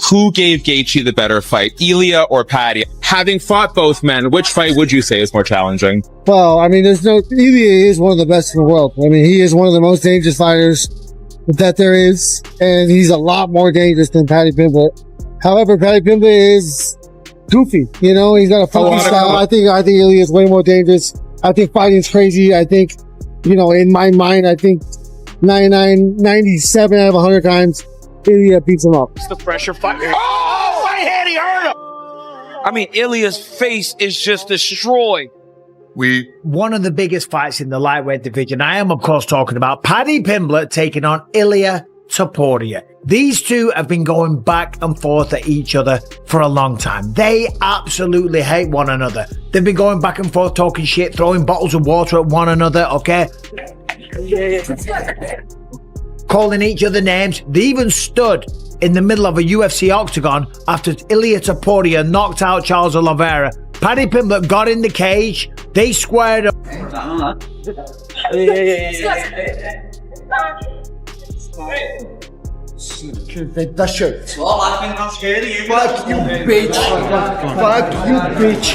who gave Gaethje the better fight, Ilia or Paddy? Having fought both men, which fight would you say is more challenging? Well, I mean, Ilia is one of the best in the world. I mean, he is one of the most dangerous fighters that there is, and he's a lot more dangerous than Paddy Pimblett. However, Paddy Pimblett is goofy. You know, he's got a funky style. I think Ilia is way more dangerous. I think fighting's crazy. I think, you know, in my mind, I think 97 out of 100 times, Ilia beats him up. It's the pressure fight. Oh, my head, he hurt him. I mean, Ilia's face is just destroyed. One of the biggest fights in the lightweight division. I am, of course, talking about Paddy Pimblett taking on Ilia Topuria. These two have been going back and forth at each other for a long time. They absolutely hate one another. They've been going back and forth, talking shit, throwing bottles of water at one another, okay? Calling each other names. They even stood in the middle of a UFC octagon after Ilia Topuria knocked out Charles Oliveira. Paddy Pimblett got in the cage. They squared up. That's true. Fuck you, bitch. Fuck you, bitch.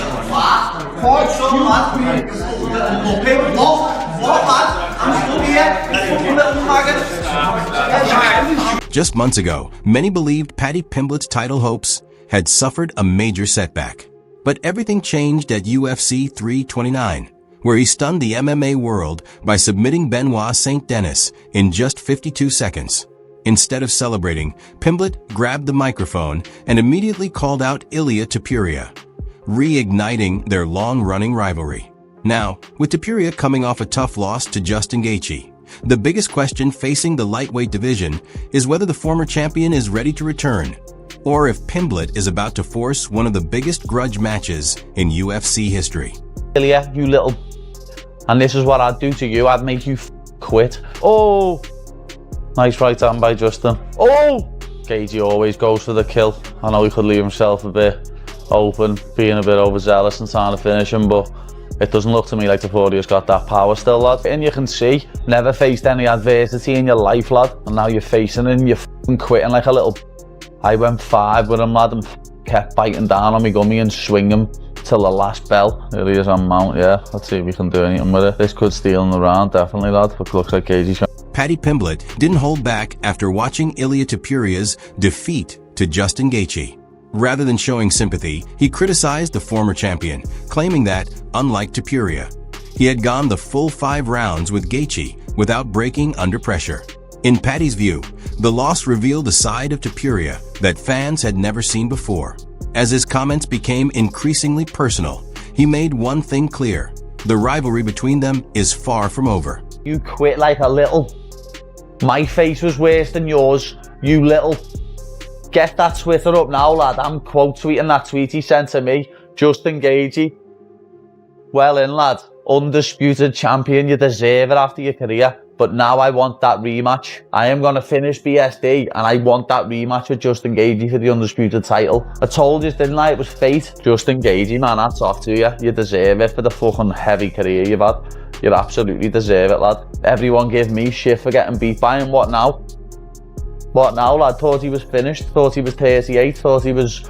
Just months ago, many believed Paddy Pimblett's title hopes had suffered a major setback. But everything changed at UFC 329, where he stunned the MMA world by submitting Benoit St. Denis in just 52 seconds. Instead of celebrating, Pimblett grabbed the microphone and immediately called out Ilia Topuria, reigniting their long-running rivalry. Now, with Topuria coming off a tough loss to Justin Gaethje, the biggest question facing the lightweight division is whether the former champion is ready to return, or if Pimblett is about to force one of the biggest grudge matches in UFC history. Ilia, you little... And this is what I'd do to you. I'd make you quit. Oh! Nice right hand by Justin. Oh! Gaethje always goes for the kill. I know he could leave himself a bit open, being a bit overzealous and trying to finish him, but it doesn't look to me like Topuria's got that power still, lad. And you can see, never faced any adversity in your life, lad. And now you're facing it and you're quitting like a little... I went 5 with him, lad, and kept biting down on me gummy and swing him till the last bell. Here he is on mount, yeah. Let's see if we can do anything with it. This could steal in the round, definitely, lad. But looks like Gaethje's... Paddy Pimblett didn't hold back after watching Ilia Topuria's defeat to Justin Gaethje. Rather than showing sympathy, he criticized the former champion, claiming that, unlike Topuria, he had gone the full 5 rounds with Gaethje without breaking under pressure. In Paddy's view, the loss revealed a side of Topuria that fans had never seen before. As his comments became increasingly personal, he made one thing clear: the rivalry between them is far from over. You quit like a little... My face was worse than yours, you little... Get that Twitter up now, lad. I'm quote tweeting that tweet he sent to me. Justin Gaethje. Well in, lad. Undisputed champion, you deserve it after your career. But now I want that rematch. I am going to finish BSD and I want that rematch with Justin Gaethje for the undisputed title. I told you, didn't I? It was fate. Justin Gaethje, man, that's off to you. You deserve it for the fucking heavy career you've had. You absolutely deserve it, lad. Everyone gave me shit for getting beat by him. What now? What now, lad? Thought he was finished, thought he was 38, thought he was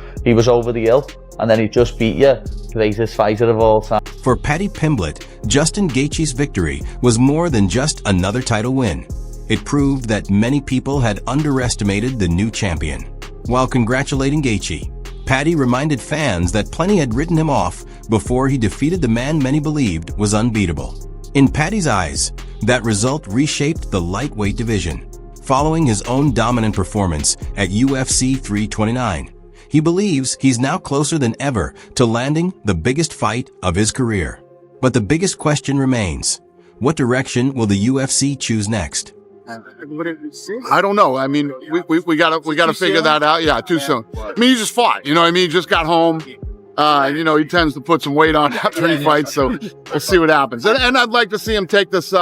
over the hill, and then he just beat you. Greatest fighter of all time. For Paddy Pimblett, Justin Gaethje's victory was more than just another title win. It proved that many people had underestimated the new champion. While congratulating Gaethje, Paddy reminded fans that plenty had written him off before he defeated the man many believed was unbeatable. In Paddy's eyes, that result reshaped the lightweight division. Following his own dominant performance at UFC 329, he believes he's now closer than ever to landing the biggest fight of his career. But the biggest question remains: what direction will the UFC choose next? I don't know. I mean, we gotta figure that out. Yeah, too soon. I mean, he just fought. You know what I mean? He just got home. You know, he tends to put some weight on after he fights, so we'll see what happens. And I'd like to see him take this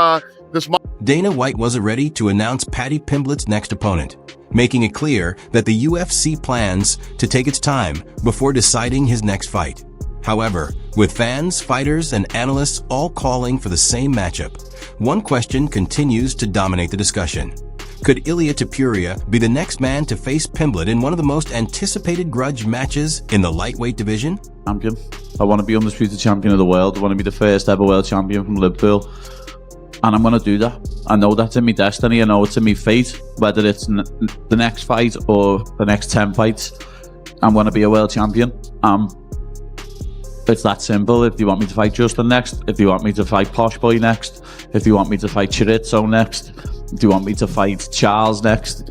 Dana White wasn't ready to announce Paddy Pimblett's next opponent, making it clear that the UFC plans to take its time before deciding his next fight. However, with fans, fighters, and analysts all calling for the same matchup, one question continues to dominate the discussion: Could Ilia Topuria be the next man to face Pimblett in one of the most anticipated grudge matches in the lightweight division? Champion. I want to be undisputed champion of the world. I want to be the first ever world champion from Liverpool. And I'm going to do that. I know that's in my destiny. I know it's in my fate. Whether it's the next fight or the next 10 fights, I'm going to be a world champion. It's that simple. If you want me to fight Justin next, if you want me to fight Posh Boy next, if you want me to fight Chorizo next, if you want me to fight Charles next.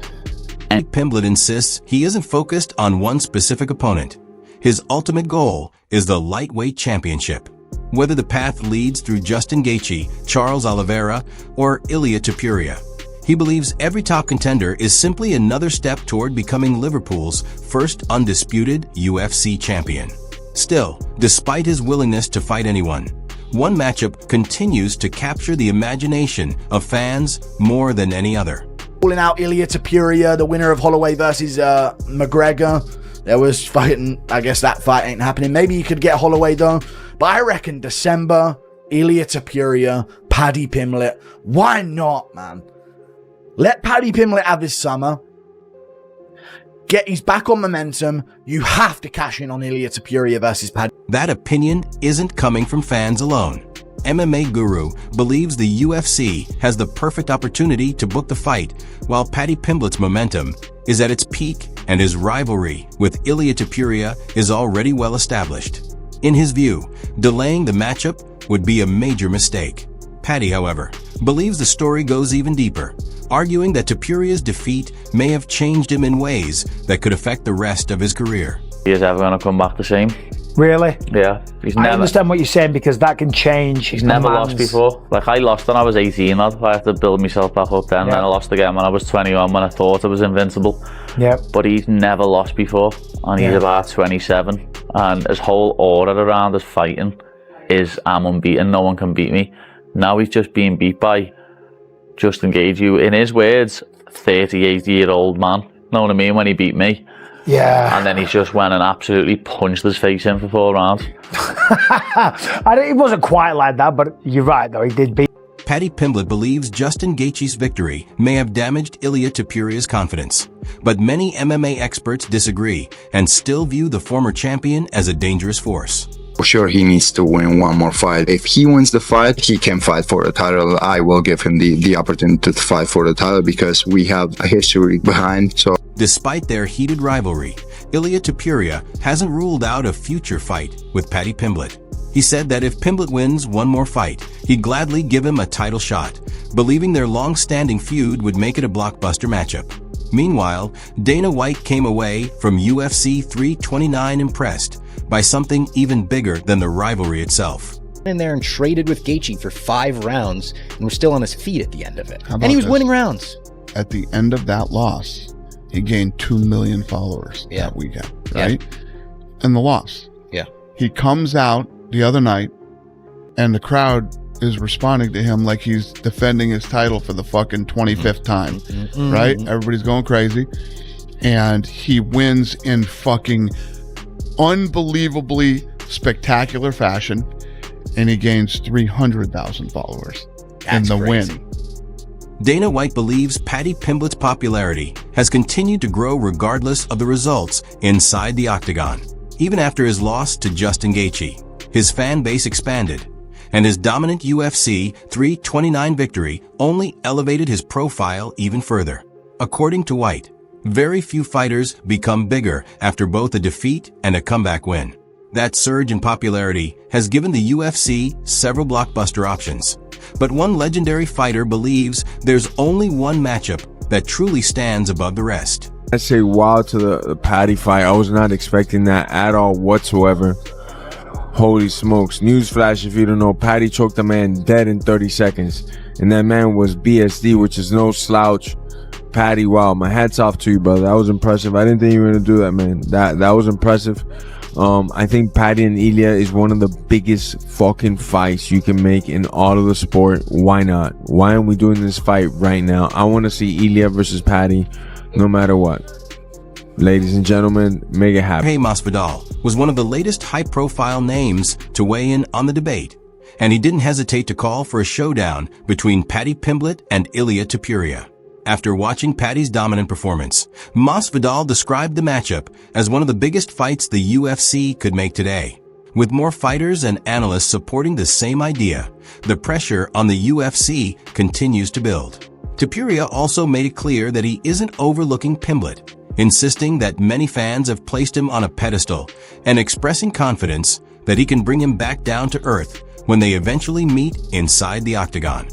And Pimblett insists he isn't focused on one specific opponent. His ultimate goal is the lightweight championship. Whether the path leads through Justin Gaethje, Charles Oliveira, or Ilia Topuria, he believes every top contender is simply another step toward becoming Liverpool's first undisputed UFC champion. Still, despite his willingness to fight anyone, one matchup continues to capture the imagination of fans more than any other. Calling out Ilia Topuria, the winner of Holloway versus McGregor. There was fighting, I guess that fight ain't happening. Maybe you could get Holloway though. But I reckon December, Ilia Topuria, Paddy Pimblett. Why not, man? Let Paddy Pimblett have his summer. Get his back on momentum. You have to cash in on Ilia Topuria versus Paddy. That opinion isn't coming from fans alone. MMA Guru believes the UFC has the perfect opportunity to book the fight, while Paddy Pimblett's momentum is at its peak and his rivalry with Ilia Topuria is already well established. In his view, delaying the matchup would be a major mistake. Paddy, however, believes the story goes even deeper, arguing that Topuria's defeat may have changed him in ways that could affect the rest of his career. He is ever going to come back the same. Really? Yeah. I understand what you're saying because that can change. He's never lost before. Like, I lost when I was 18, lad. I had to build myself back up then. Then I lost again when I was 21, when I thought I was invincible. Yeah. But he's never lost before, and he's about 27. And his whole aura around his fighting is, I'm unbeaten, no one can beat me. Now he's just being beat by Justin Gaethje, in his words, 38-year-old man. Know what I mean? When he beat me. Yeah. And then he just went and absolutely punched his face in for 4 rounds. It wasn't quite like that, but you're right, though. He did beat. Paddy Pimblett believes Justin Gaethje's victory may have damaged Ilia Topuria's confidence. But many MMA experts disagree and still view the former champion as a dangerous force. For sure, he needs to win one more fight. If he wins the fight, he can fight for the title. I will give him the opportunity to fight for the title because we have a history behind. So, despite their heated rivalry, Ilia Topuria hasn't ruled out a future fight with Paddy Pimblett. He said that if Pimblett wins one more fight, he'd gladly give him a title shot, believing their long-standing feud would make it a blockbuster matchup. Meanwhile, Dana White came away from UFC 329 impressed by something even bigger than the rivalry itself. In there and traded with Gaethje for 5 rounds and was still on his feet at the end of it. And he was winning rounds. At the end of that loss, he gained 2 million followers that weekend, right? And the loss. Yeah. He comes out the other night and the crowd is responding to him like he's defending his title for the fucking 25th time, right? Everybody's going crazy. And he wins in fucking unbelievably spectacular fashion, and he gains 300,000 followers in the win. Dana White believes Paddy Pimblett's popularity has continued to grow regardless of the results inside the octagon. Even after his loss to Justin Gaethje, his fan base expanded, and his dominant UFC 329 victory only elevated his profile even further. According to White, very few fighters become bigger after both a defeat and a comeback win. That surge in popularity has given the UFC several blockbuster options. But one legendary fighter believes there's only one matchup that truly stands above the rest. I say wow to the Paddy fight. I was not expecting that at all whatsoever. Holy smokes. Newsflash, if you don't know, Paddy choked a man dead in 30 seconds. And that man was BSD, which is no slouch. Paddy, wow, my hat's off to you, brother. That was impressive. I didn't think you were going to do that, man. That was impressive. I think Paddy and Ilia is one of the biggest fucking fights you can make in all of the sport. Why not? Why aren't we doing this fight right now? I want to see Ilia versus Paddy no matter what. Ladies and gentlemen, make it happen. Jorge Masvidal was one of the latest high-profile names to weigh in on the debate, and he didn't hesitate to call for a showdown between Paddy Pimblett and Ilia Topuria. after watching Paddy's dominant performance. Masvidal described the matchup as one of the biggest fights the UFC could make today. With more fighters and analysts supporting the same idea, the pressure on the UFC continues to build. Topuria also made it clear that he isn't overlooking Pimblett, insisting that many fans have placed him on a pedestal and expressing confidence that he can bring him back down to earth when they eventually meet inside the octagon.